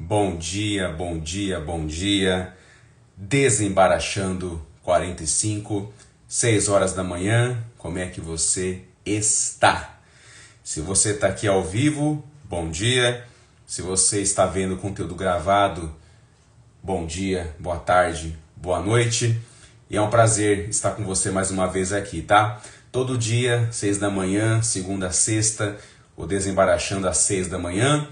Bom dia, bom dia, bom dia. Desembaraxando 45, 6 horas da manhã. Como é que você está? Se você está aqui ao vivo, bom dia. Se você está vendo o conteúdo gravado, bom dia, boa tarde, boa noite. E é um prazer estar com você mais uma vez aqui, tá? Todo dia, 6 da manhã, segunda a sexta, o Desembaraxando às 6 da manhã.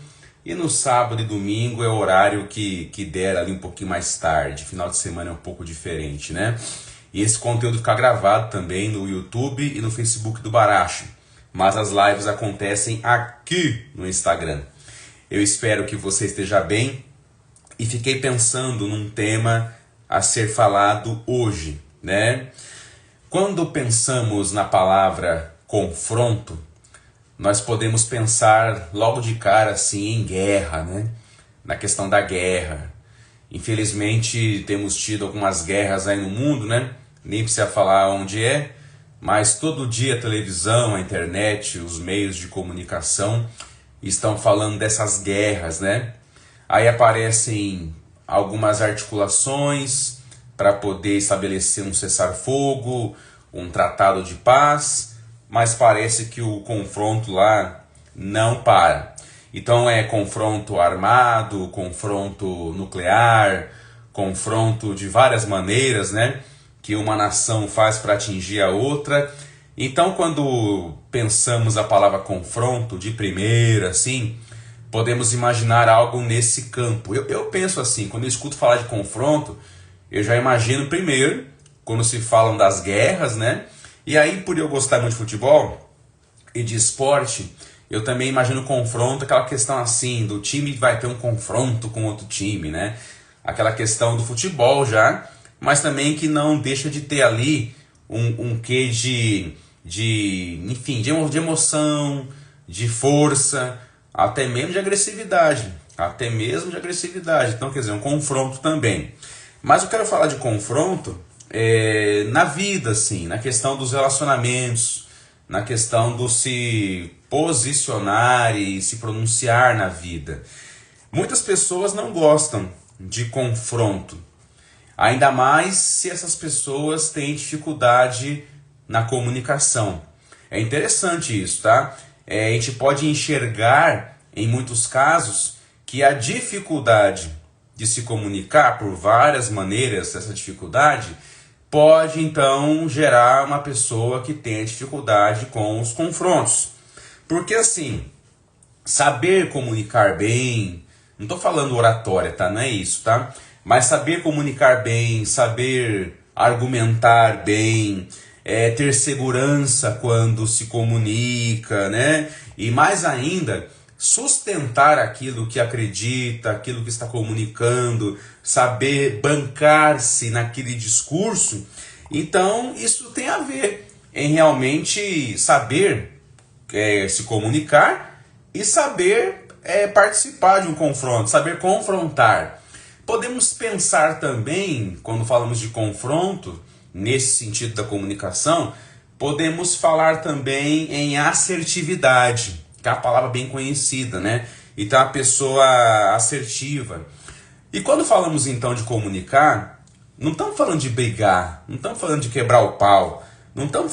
E no sábado e domingo é o horário que der ali um pouquinho mais tarde. Final de semana é um pouco diferente, né? E esse conteúdo fica gravado também no YouTube e no Facebook do Baracho. Mas as lives acontecem aqui no Instagram. Eu espero que você esteja bem. E fiquei pensando num tema a ser falado hoje, né? Quando pensamos na palavra confronto, nós podemos pensar logo de cara assim em guerra, né? Na questão da guerra. Infelizmente temos tido algumas guerras aí no mundo, né? Nem precisa falar onde é, mas todo dia a televisão, a internet, os meios de comunicação estão falando dessas guerras, né? Aí aparecem algumas articulações para poder estabelecer um cessar-fogo, um tratado de paz, mas parece que o confronto lá não para. Então é confronto armado, confronto nuclear, confronto de várias maneiras, né? Que uma nação faz para atingir a outra. Então quando pensamos a palavra confronto de primeira, assim, podemos imaginar algo nesse campo. Eu penso assim, quando eu escuto falar de confronto, eu já imagino primeiro, quando se falam das guerras, né? E aí, por eu gostar muito de futebol e de esporte, eu também imagino confronto, aquela questão assim, do time vai ter um confronto com outro time, né? Aquela questão do futebol já, mas também que não deixa de ter ali um quê enfim, de emoção, de força, até mesmo de agressividade. Então, quer dizer, um confronto também. Mas eu quero falar de confronto na vida, assim, na questão dos relacionamentos, na questão do se posicionar e se pronunciar na vida. Muitas pessoas não gostam de confronto, ainda mais se essas pessoas têm dificuldade na comunicação. É interessante isso, tá? A gente pode enxergar, em muitos casos, que a dificuldade de se comunicar, por várias maneiras, essa dificuldade pode então gerar uma pessoa que tenha dificuldade com os confrontos. Porque assim, saber comunicar bem, não estou falando oratória, tá? Não é isso, tá? Mas saber comunicar bem, saber argumentar bem, ter segurança quando se comunica, né? E mais ainda, sustentar aquilo que acredita, aquilo que está comunicando, saber bancar-se naquele discurso. Então isso tem a ver em realmente saber se comunicar e saber participar de um confronto, saber confrontar. Podemos pensar também, quando falamos de confronto, nesse sentido da comunicação, podemos falar também em assertividade, que é uma palavra bem conhecida, né? Então, a pessoa assertiva. E quando falamos então de comunicar, não estamos falando de brigar, não estamos falando de quebrar o pau, não estamos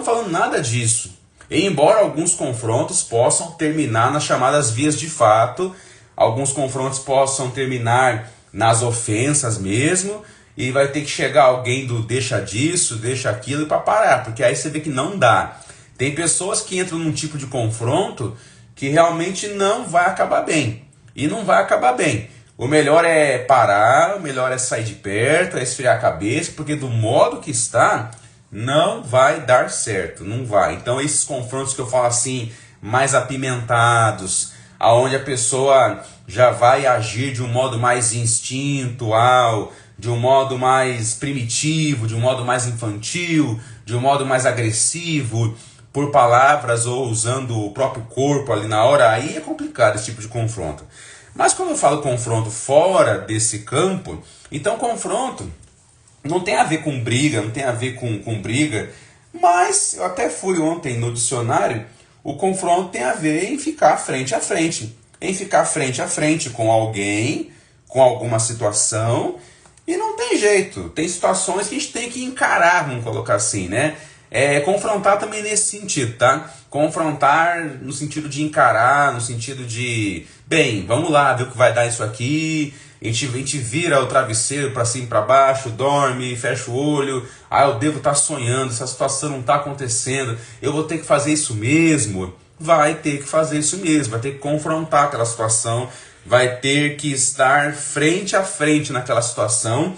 falando nada disso. E embora alguns confrontos possam terminar nas chamadas vias de fato, alguns confrontos possam terminar nas ofensas mesmo, e vai ter que chegar alguém do deixa disso, deixa aquilo para parar, porque aí você vê que não dá. Tem pessoas que entram num tipo de confronto que realmente não vai acabar bem. E não vai acabar bem. O melhor é parar, o melhor é sair de perto, é esfriar a cabeça, porque do modo que está, não vai dar certo, não vai. Então esses confrontos que eu falo assim, mais apimentados, aonde a pessoa já vai agir de um modo mais instintual, de um modo mais primitivo, de um modo mais infantil, de um modo mais agressivo, por palavras ou usando o próprio corpo ali na hora, aí é complicado esse tipo de confronto. Mas quando eu falo confronto fora desse campo, então confronto não tem a ver com briga, não tem a ver com briga, mas eu até fui ontem no dicionário, o confronto tem a ver em ficar frente a frente, em ficar frente a frente com alguém, com alguma situação, e não tem jeito. Tem situações que a gente tem que encarar, vamos colocar assim, né? Confrontar também nesse sentido, tá? Confrontar no sentido de encarar, no sentido de, bem, vamos lá ver o que vai dar isso aqui. A gente vira o travesseiro para cima e para baixo, dorme, fecha o olho. Eu devo estar sonhando, essa situação não está acontecendo, eu vou ter que fazer isso mesmo. Vai ter que fazer isso mesmo, vai ter que confrontar aquela situação, vai ter que estar frente a frente naquela situação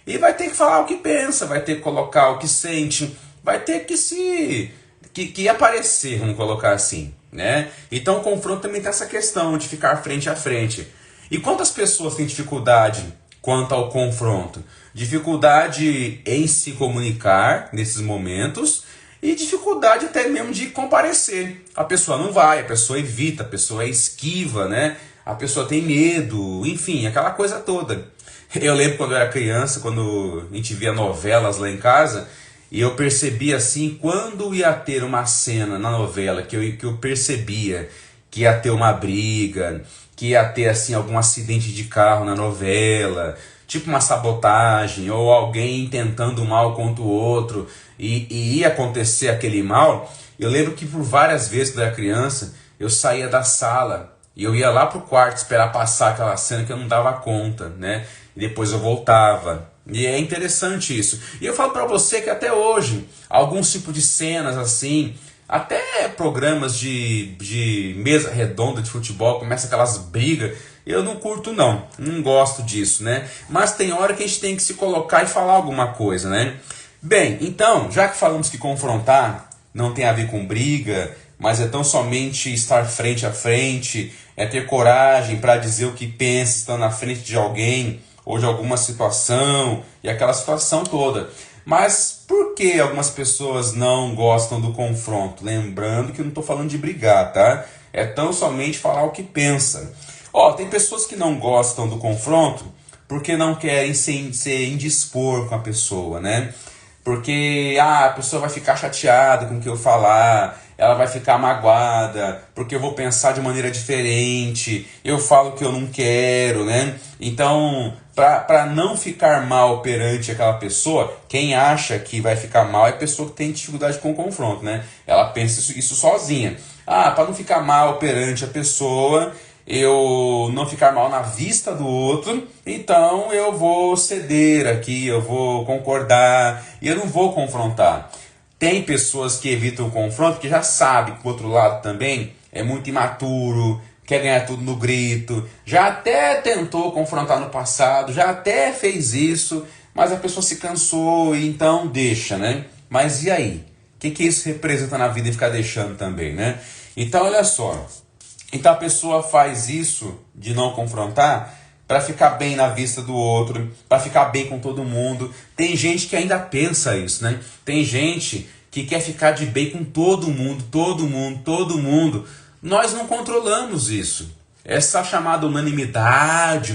e vai ter que falar o que pensa, vai ter que colocar o que sente, vai ter que aparecer, vamos colocar assim, né? Então o confronto também tem essa questão de ficar frente a frente. E quantas pessoas têm dificuldade quanto ao confronto? Dificuldade em se comunicar nesses momentos e dificuldade até mesmo de comparecer. A pessoa não vai, a pessoa evita, a pessoa é esquiva, né? A pessoa tem medo, enfim, aquela coisa toda. Eu lembro quando eu era criança, quando a gente via novelas lá em casa, e eu percebia assim, quando ia ter uma cena na novela que eu percebia que ia ter uma briga, que ia ter assim algum acidente de carro na novela, tipo uma sabotagem, ou alguém tentando mal contra o outro, e ia acontecer aquele mal. Eu lembro que por várias vezes quando eu era criança, eu saía da sala e eu ia lá pro quarto esperar passar aquela cena que eu não dava conta, né? E depois eu voltava. E é interessante isso. E eu falo pra você que até hoje, alguns tipos de cenas assim, até programas de mesa redonda de futebol, começa aquelas brigas, eu não curto não gosto disso, né? Mas tem hora que a gente tem que se colocar e falar alguma coisa, né? Bem, então, já que falamos que confrontar não tem a ver com briga, mas é tão somente estar frente a frente, é ter coragem para dizer o que pensa, estando na frente de alguém ou de alguma situação, e aquela situação toda. Mas por que algumas pessoas não gostam do confronto? Lembrando que eu não estou falando de brigar, tá? É tão somente falar o que pensa. Tem pessoas que não gostam do confronto porque não querem se indispor com a pessoa, né? Porque a pessoa vai ficar chateada com o que eu falar, ela vai ficar magoada, porque eu vou pensar de maneira diferente, eu falo que eu não quero, né? Então, para não ficar mal perante aquela pessoa, quem acha que vai ficar mal é a pessoa que tem dificuldade com o confronto, né? Ela pensa isso sozinha. Para não ficar mal perante a pessoa, eu não ficar mal na vista do outro, então eu vou ceder aqui, eu vou concordar e eu não vou confrontar. Tem pessoas que evitam o confronto porque já sabem que o outro lado também é muito imaturo, quer ganhar tudo no grito, já até tentou confrontar no passado, já até fez isso, mas a pessoa se cansou e então deixa, né? Mas e aí? O que isso representa na vida e ficar deixando também, né? Então olha só, então a pessoa faz isso de não confrontar para ficar bem na vista do outro, para ficar bem com todo mundo. Tem gente que ainda pensa isso, né? Tem gente que quer ficar de bem com todo mundo, todo mundo, todo mundo. Nós não controlamos isso. Essa chamada unanimidade,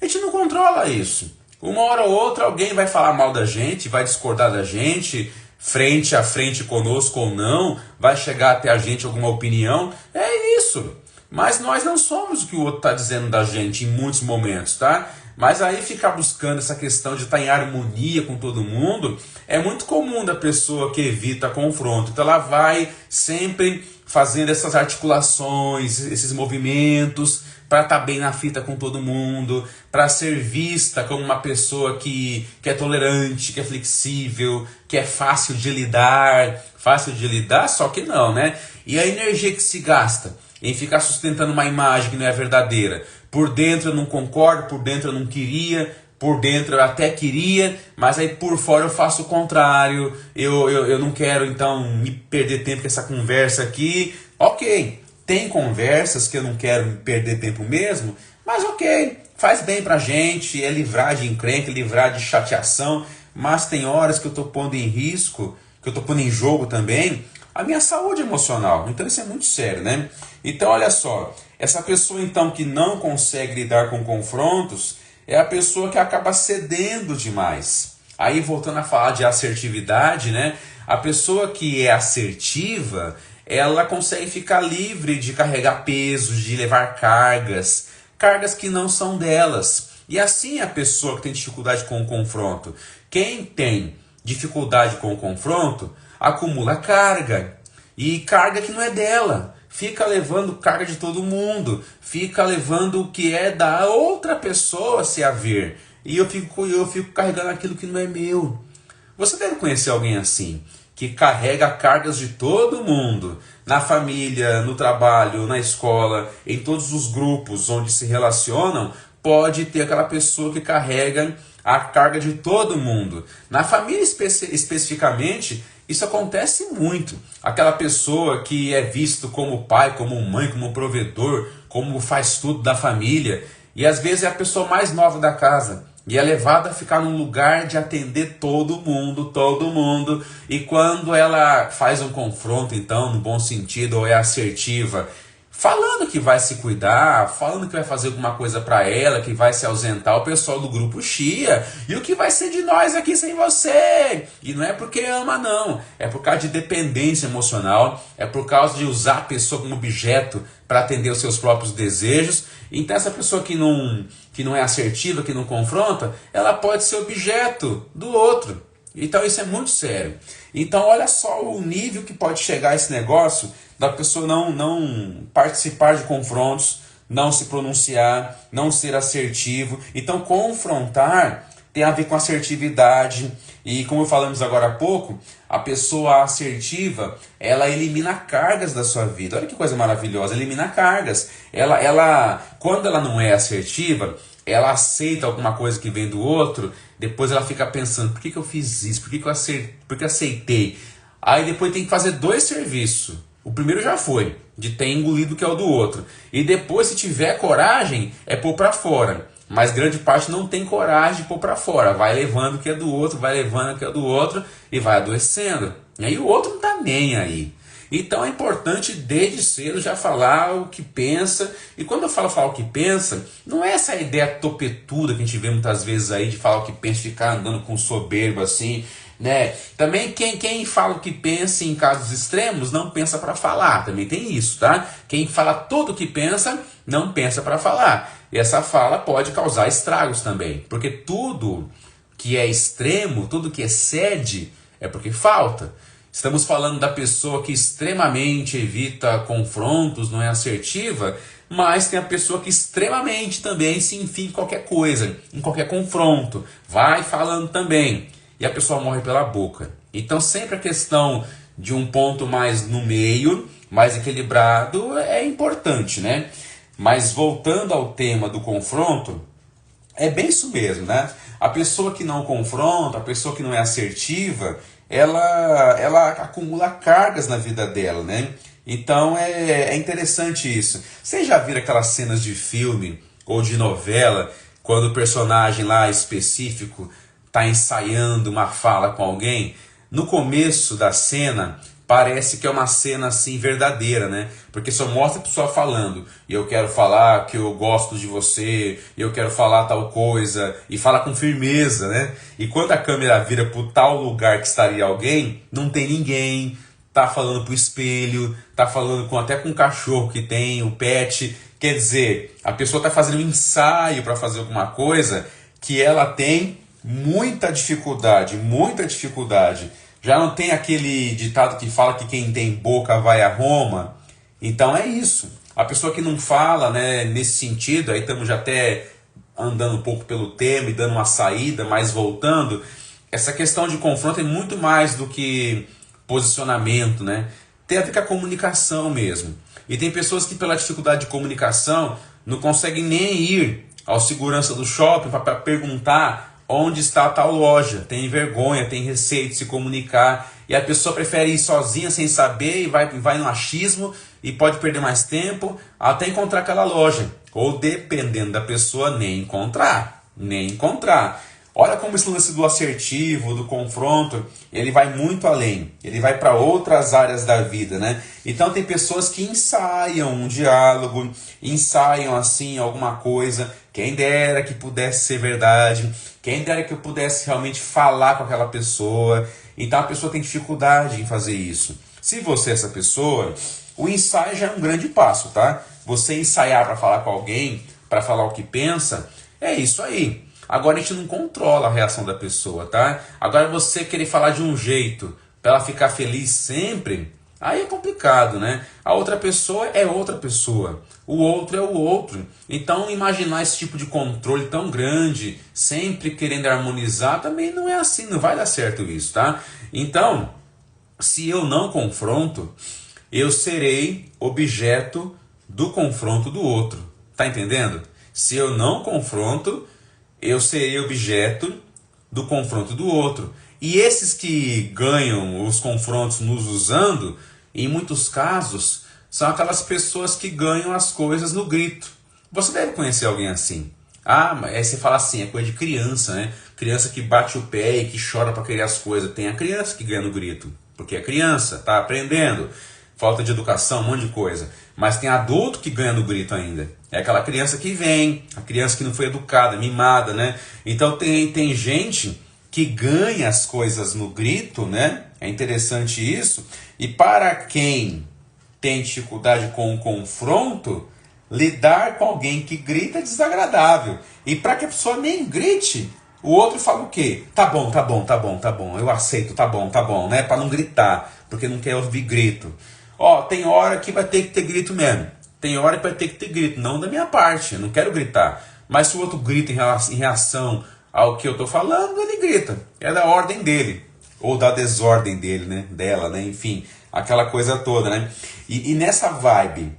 a gente não controla isso. Uma hora ou outra alguém vai falar mal da gente, vai discordar da gente, frente a frente conosco ou não, vai chegar até a gente alguma opinião, é isso. Mas nós não somos o que o outro está dizendo da gente em muitos momentos, tá? Mas aí ficar buscando essa questão de estar em harmonia com todo mundo é muito comum da pessoa que evita confronto. Então ela vai sempre fazendo essas articulações, esses movimentos para estar bem na fita com todo mundo, para ser vista como uma pessoa que é tolerante, que é flexível, que é fácil de lidar, só que não, né? E a energia que se gasta em ficar sustentando uma imagem que não é verdadeira. Por dentro eu não concordo, por dentro eu não queria, por dentro eu até queria, mas aí por fora eu faço o contrário, eu não quero então me perder tempo com essa conversa aqui. Ok, tem conversas que eu não quero me perder tempo mesmo, mas ok, faz bem pra gente, é livrar de encrenca, livrar de chateação, mas tem horas que eu tô pondo em risco, que eu tô pondo em jogo também, a minha saúde emocional. Então isso é muito sério, né? Então olha só, essa pessoa então que não consegue lidar com confrontos é a pessoa que acaba cedendo demais. Aí voltando a falar de assertividade, né? A pessoa que é assertiva, ela consegue ficar livre de carregar pesos, de levar cargas, cargas que não são delas. E assim a pessoa que tem dificuldade com o confronto. Quem tem dificuldade com o confronto, acumula carga. E carga que não é dela. Fica levando carga de todo mundo. Fica levando o que é da outra pessoa se haver. E eu fico carregando aquilo que não é meu. Você deve conhecer alguém assim, que carrega cargas de todo mundo, na família, no trabalho, na escola, em todos os grupos onde se relacionam, pode ter aquela pessoa que carrega a carga de todo mundo. Na família especificamente, isso acontece muito. Aquela pessoa que é visto como pai, como mãe, como provedor, como faz tudo da família, e às vezes é a pessoa mais nova da casa. E é levada a ficar num lugar de atender todo mundo. E quando ela faz um confronto, então, no bom sentido, ou é assertiva, falando que vai se cuidar, falando que vai fazer alguma coisa para ela, que vai se ausentar, o pessoal do grupo chia. E o que vai ser de nós aqui sem você? E não é porque ama, não. É por causa de dependência emocional, é por causa de usar a pessoa como objeto para atender os seus próprios desejos. Então essa pessoa que não é assertiva, que não confronta, ela pode ser objeto do outro. Então isso é muito sério. Então olha só o nível que pode chegar esse negócio da pessoa não participar de confrontos, não se pronunciar, não ser assertivo. Então confrontar tem a ver com assertividade. E como falamos agora há pouco, a pessoa assertiva, ela elimina cargas da sua vida. Olha que coisa maravilhosa, elimina cargas. Quando ela não é assertiva, ela aceita alguma coisa que vem do outro, depois ela fica pensando, por que eu fiz isso? Por que eu aceitei? Aí depois tem que fazer 2 serviços. O primeiro já foi, de ter engolido o que é o do outro. E depois, se tiver coragem, é pôr para fora. Mas grande parte não tem coragem de pôr para fora. Vai levando o que é do outro, vai levando o que é do outro e vai adoecendo. E aí o outro não está nem aí. Então é importante desde cedo já falar o que pensa. E quando eu falo falar o que pensa, não é essa ideia topetuda que a gente vê muitas vezes aí de falar o que pensa, ficar andando com soberba assim, né? Também quem fala o que pensa em casos extremos não pensa para falar. Também tem isso, tá? Quem fala tudo o que pensa não pensa para falar. E essa fala pode causar estragos também, porque tudo que é extremo, tudo que excede é porque falta. Estamos falando da pessoa que extremamente evita confrontos, não é assertiva, mas tem a pessoa que extremamente também se enfia em qualquer coisa, em qualquer confronto, vai falando também, e a pessoa morre pela boca. Então sempre a questão de um ponto mais no meio, mais equilibrado, é importante, né? Mas voltando ao tema do confronto, é bem isso mesmo, né? A pessoa que não confronta, a pessoa que não é assertiva, ela acumula cargas na vida dela, né? Então é interessante isso. Vocês já viram aquelas cenas de filme ou de novela, quando o personagem lá específico está ensaiando uma fala com alguém? No começo da cena, parece que é uma cena assim verdadeira, né? Porque só mostra a pessoa falando, e eu quero falar que eu gosto de você, eu quero falar tal coisa, e fala com firmeza, né? E quando a câmera vira para tal lugar que estaria alguém, não tem ninguém, tá falando pro espelho, tá falando até com o cachorro que tem, o pet. Quer dizer, a pessoa está fazendo um ensaio para fazer alguma coisa que ela tem muita dificuldade, muita dificuldade. Já não tem aquele ditado que fala que quem tem boca vai a Roma? Então é isso. A pessoa que não fala, né, nesse sentido, aí estamos já até andando um pouco pelo tema e dando uma saída, mas voltando, essa questão de confronto é muito mais do que posicionamento, né? Tem a ver com a comunicação mesmo. E tem pessoas que pela dificuldade de comunicação não conseguem nem ir ao segurança do shopping para perguntar onde está a tal loja, tem vergonha, tem receio de se comunicar, e a pessoa prefere ir sozinha sem saber e vai no achismo e pode perder mais tempo até encontrar aquela loja, ou dependendo da pessoa, nem encontrar. Olha como esse lance do assertivo, do confronto, ele vai muito além, ele vai para outras áreas da vida, né? Então tem pessoas que ensaiam um diálogo, ensaiam assim alguma coisa, quem dera que pudesse ser verdade, quem dera que eu pudesse realmente falar com aquela pessoa. Então a pessoa tem dificuldade em fazer isso. Se você é essa pessoa, o ensaio já é um grande passo, tá? Você ensaiar para falar com alguém, para falar o que pensa, é isso aí. Agora a gente não controla a reação da pessoa, tá? Agora você querer falar de um jeito para ela ficar feliz sempre, aí é complicado, né? A outra pessoa é outra pessoa, o outro é o outro. Então imaginar esse tipo de controle tão grande, sempre querendo harmonizar, também não é assim, não vai dar certo isso, tá? Então, se eu não confronto, eu serei objeto do confronto do outro. Tá entendendo? Se eu não confronto, eu serei objeto do confronto do outro. E esses que ganham os confrontos nos usando, em muitos casos, são aquelas pessoas que ganham as coisas no grito. Você deve conhecer alguém assim. Ah, mas aí você fala assim, é coisa de criança, né? Criança que bate o pé e que chora para querer as coisas. Tem a criança que ganha no grito, porque é criança, tá aprendendo. Falta de educação, um monte de coisa. Mas tem adulto que ganha no grito ainda. É aquela criança que vem, a criança que não foi educada, mimada, né? Então tem gente que ganha as coisas no grito, né? É interessante isso. E para quem tem dificuldade com o confronto, lidar com alguém que grita é desagradável. E para que a pessoa nem grite, o outro fala o quê? Tá bom, tá bom, tá bom, tá bom, eu aceito, tá bom, né? Para não gritar, porque não quer ouvir grito. Ó, tem hora que vai ter que ter grito mesmo. Tem hora que vai ter que ter grito, não da minha parte, eu não quero gritar. Mas se o outro grita em reação ao que eu tô falando, ele grita. É da ordem dele, ou da desordem dele, né? Dela, né? Enfim, aquela coisa toda, né? E nessa vibe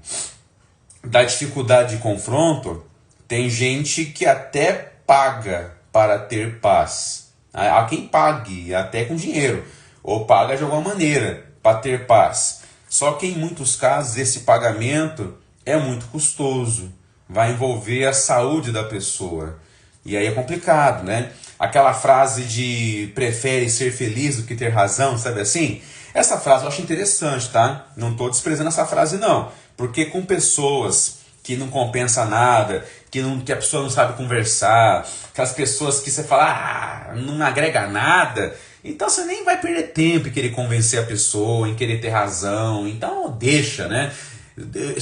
da dificuldade de confronto, tem gente que até paga para ter paz. Há quem pague, até com dinheiro, ou paga de alguma maneira para ter paz. Só que em muitos casos esse pagamento é muito custoso, vai envolver a saúde da pessoa. E aí é complicado, né? Aquela frase de prefere ser feliz do que ter razão, sabe assim? Essa frase eu acho interessante, tá? Não estou desprezando essa frase não, porque com pessoas que não compensa nada, que a pessoa não sabe conversar, aquelas pessoas que você fala, não agrega nada, então você nem vai perder tempo em querer convencer a pessoa, em querer ter razão, então deixa, né?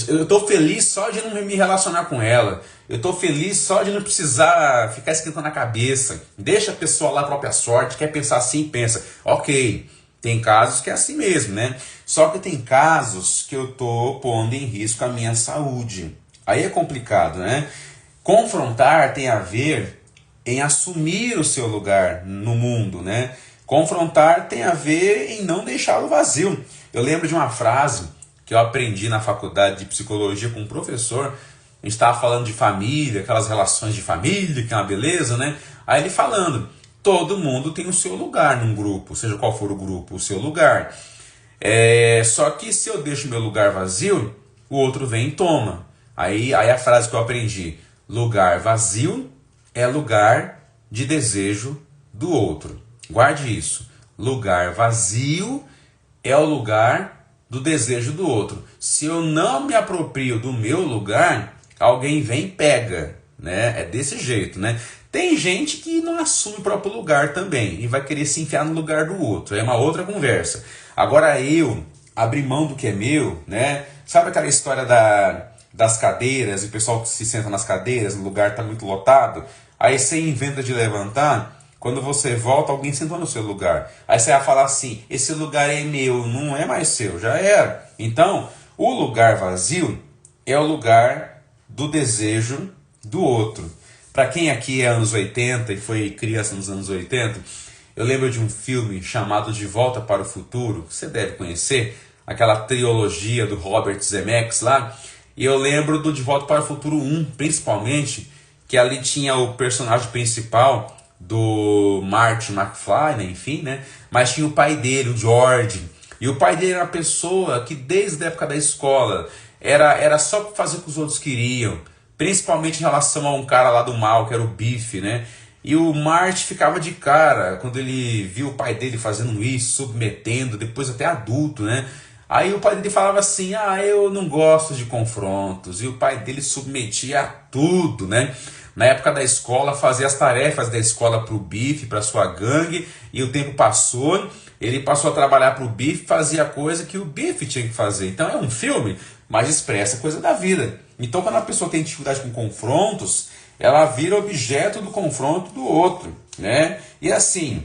Eu estou feliz só de não me relacionar com ela, eu estou feliz só de não precisar ficar esquentando a cabeça, deixa a pessoa lá a própria sorte, quer pensar assim, pensa, ok, tem casos que é assim mesmo, né? Só que tem casos que eu estou pondo em risco a minha saúde, aí é complicado, né? Confrontar tem a ver em assumir o seu lugar no mundo, né? Confrontar tem a ver em não deixá-lo vazio. Eu lembro de uma frase que eu aprendi na faculdade de psicologia com um professor. A gente estava falando de família, aquelas relações de família, que é uma beleza, né? Aí ele falando, todo mundo tem o seu lugar num grupo, seja qual for o grupo, o seu lugar. Só que se eu deixo meu lugar vazio, o outro vem e toma. Aí a frase que eu aprendi, lugar vazio é lugar de desejo do outro. Guarde isso. Lugar vazio é o lugar do desejo do outro. Se eu não me aproprio do meu lugar, alguém vem e pega, né? É desse jeito, né? Tem gente que não assume o próprio lugar também e vai querer se enfiar no lugar do outro. É uma outra conversa. Agora eu abrir mão do que é meu, né? Sabe aquela história das cadeiras, e o pessoal que se senta nas cadeiras, no lugar está muito lotado, aí você inventa de levantar, quando você volta, alguém sentou no seu lugar. Aí você vai falar assim, esse lugar é meu, não é mais seu, já era. Então, o lugar vazio é o lugar do desejo do outro. Para quem aqui é anos 80 e foi criança nos anos 80, eu lembro de um filme chamado De Volta para o Futuro, que você deve conhecer, aquela trilogia do Robert Zemeckis lá. E eu lembro do De Volta para o Futuro 1, principalmente, que ali tinha o personagem principal do Marty McFly, né, enfim, né? Mas tinha o pai dele, o George. E o pai dele era uma pessoa que desde a época da escola era só fazer o que os outros queriam, principalmente em relação a um cara lá do mal, que era o Biff, né? E o Marty ficava de cara quando ele viu o pai dele fazendo isso, submetendo, depois até adulto, né? Aí o pai dele falava assim, eu não gosto de confrontos. E o pai dele submetia a tudo, né? Na época da escola, fazia as tarefas da escola para o Bife, para sua gangue. E o tempo passou, ele passou a trabalhar para o Bife, fazia coisa que o Bife tinha que fazer. Então é um filme, mas expressa coisa da vida. Então quando a pessoa tem dificuldade com confrontos, ela vira objeto do confronto do outro, né? E assim,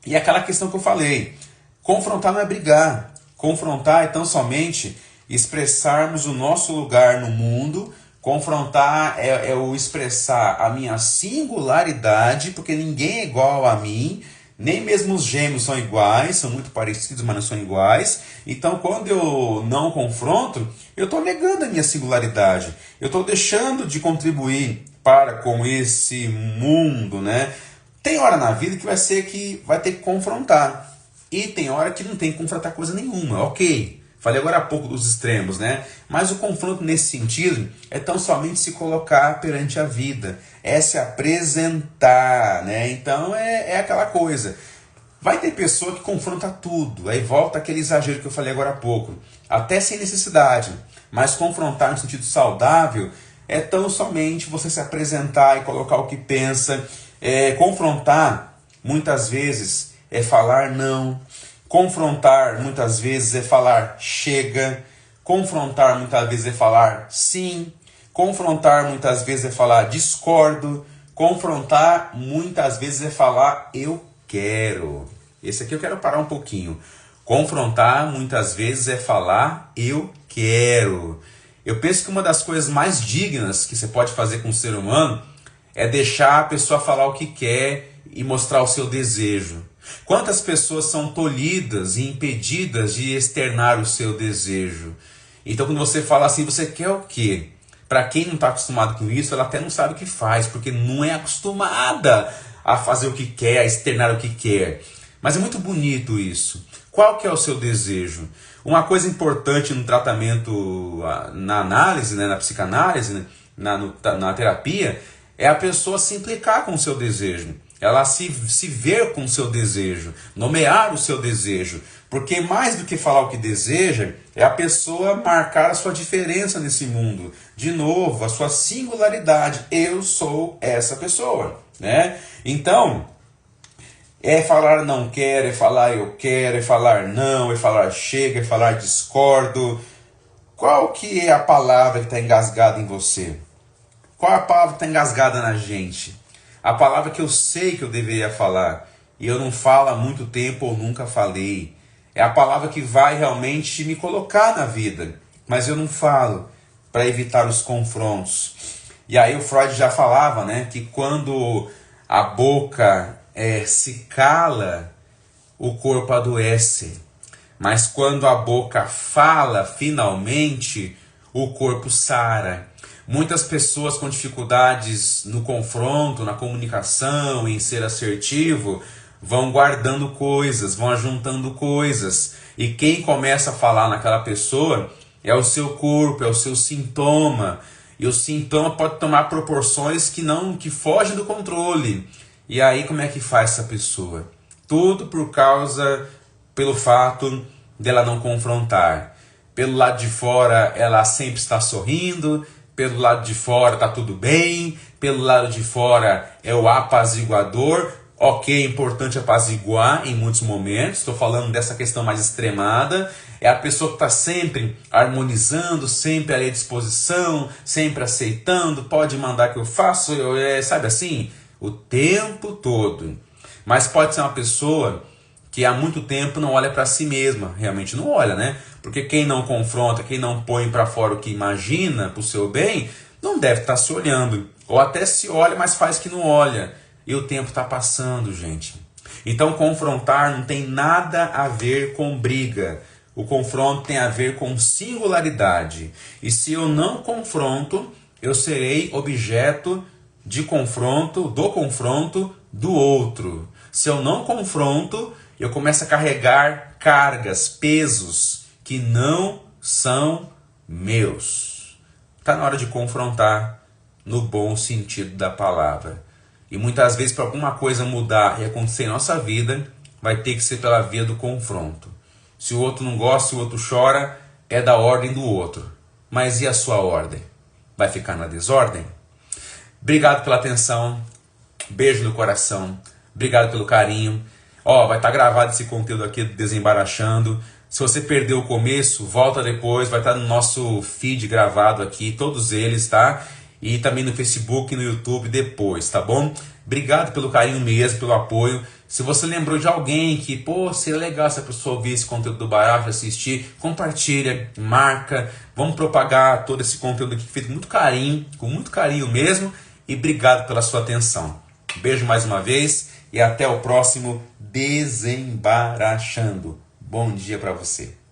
e aquela questão que eu falei, confrontar não é brigar. Confrontar é tão somente expressarmos o nosso lugar no mundo. Confrontar é o expressar a minha singularidade, porque ninguém é igual a mim, nem mesmo os gêmeos são iguais, são muito parecidos, mas não são iguais. Então, quando eu não confronto, eu estou negando a minha singularidade. Eu estou deixando de contribuir para com esse mundo, né? Tem hora na vida que vai ter que confrontar. E tem hora que não tem que confrontar coisa nenhuma, ok. Falei agora há pouco dos extremos, né? Mas o confronto nesse sentido é tão somente se colocar perante a vida. É se apresentar, né? Então é aquela coisa. Vai ter pessoa que confronta tudo. Aí volta aquele exagero que eu falei agora há pouco. Até sem necessidade. Mas confrontar no sentido saudável é tão somente você se apresentar e colocar o que pensa. Confrontar, muitas vezes, é falar não. Confrontar, muitas vezes, é falar chega. Confrontar, muitas vezes, é falar sim. Confrontar, muitas vezes, é falar discordo. Confrontar, muitas vezes, é falar eu quero. Esse aqui eu quero parar um pouquinho. Confrontar, muitas vezes, é falar eu quero. Eu penso que uma das coisas mais dignas que você pode fazer com o ser humano é deixar a pessoa falar o que quer e mostrar o seu desejo. Quantas pessoas são tolhidas e impedidas de externar o seu desejo? Então, quando você fala assim, você quer o quê? Para quem não está acostumado com isso, ela até não sabe o que faz, porque não é acostumada a fazer o que quer, a externar o que quer. Mas é muito bonito isso. Qual que é o seu desejo? Uma coisa importante no tratamento, na análise, né, na psicanálise, né, na terapia, é a pessoa se implicar com o seu desejo. Ela se ver com o seu desejo, nomear o seu desejo. Porque mais do que falar o que deseja, é a pessoa marcar a sua diferença nesse mundo. De novo, a sua singularidade. Eu sou essa pessoa, né? Então, é falar não quero, é falar eu quero, é falar não, é falar chega, é falar discordo. Qual que é a palavra que está engasgada em você? Qual é a palavra que está engasgada na gente? A palavra que eu sei que eu deveria falar e eu não falo há muito tempo ou nunca falei. É a palavra que vai realmente me colocar na vida, mas eu não falo para evitar os confrontos. E aí o Freud já falava, né, que quando a boca se cala, o corpo adoece. Mas quando a boca fala finalmente, o corpo sara. Muitas pessoas com dificuldades no confronto, na comunicação, em ser assertivo, vão guardando coisas, vão ajuntando coisas. E quem começa a falar naquela pessoa é o seu corpo, é o seu sintoma. E o sintoma pode tomar proporções que fogem do controle. E aí como é que faz essa pessoa? Tudo pelo fato dela não confrontar. Pelo lado de fora ela sempre está sorrindo, pelo lado de fora está tudo bem, pelo lado de fora é o apaziguador. Ok, é importante apaziguar em muitos momentos, estou falando dessa questão mais extremada. É a pessoa que está sempre harmonizando, sempre ali à disposição, sempre aceitando, pode mandar que eu faço, sabe assim, o tempo todo. Mas pode ser uma pessoa que há muito tempo não olha para si mesma, realmente não olha, né? Porque quem não confronta, quem não põe para fora o que imagina para o seu bem, não deve estar se olhando. Ou até se olha, mas faz que não olha. E o tempo está passando, gente. Então confrontar não tem nada a ver com briga. O confronto tem a ver com singularidade. E se eu não confronto, eu serei objeto de confronto, do outro. Se eu não confronto, eu começo a carregar cargas, pesos que não são meus. Está na hora de confrontar no bom sentido da palavra. E muitas vezes, para alguma coisa mudar e acontecer em nossa vida, vai ter que ser pela via do confronto. Se o outro não gosta, se o outro chora, é da ordem do outro. Mas e a sua ordem? Vai ficar na desordem? Obrigado pela atenção. Beijo no coração. Obrigado pelo carinho. Ó, vai estar gravado esse conteúdo aqui do Desembaraxando. Se você perdeu o começo, volta depois. Vai estar no nosso feed gravado aqui, todos eles, tá? E também no Facebook e no YouTube depois, tá bom? Obrigado pelo carinho mesmo, pelo apoio. Se você lembrou de alguém que, pô, seria legal se a pessoa ouvir esse conteúdo do Baracho, assistir, compartilha, marca. Vamos propagar todo esse conteúdo aqui feito com muito carinho mesmo. E obrigado pela sua atenção. Beijo mais uma vez e até o próximo Desembaraxando. Bom dia para você.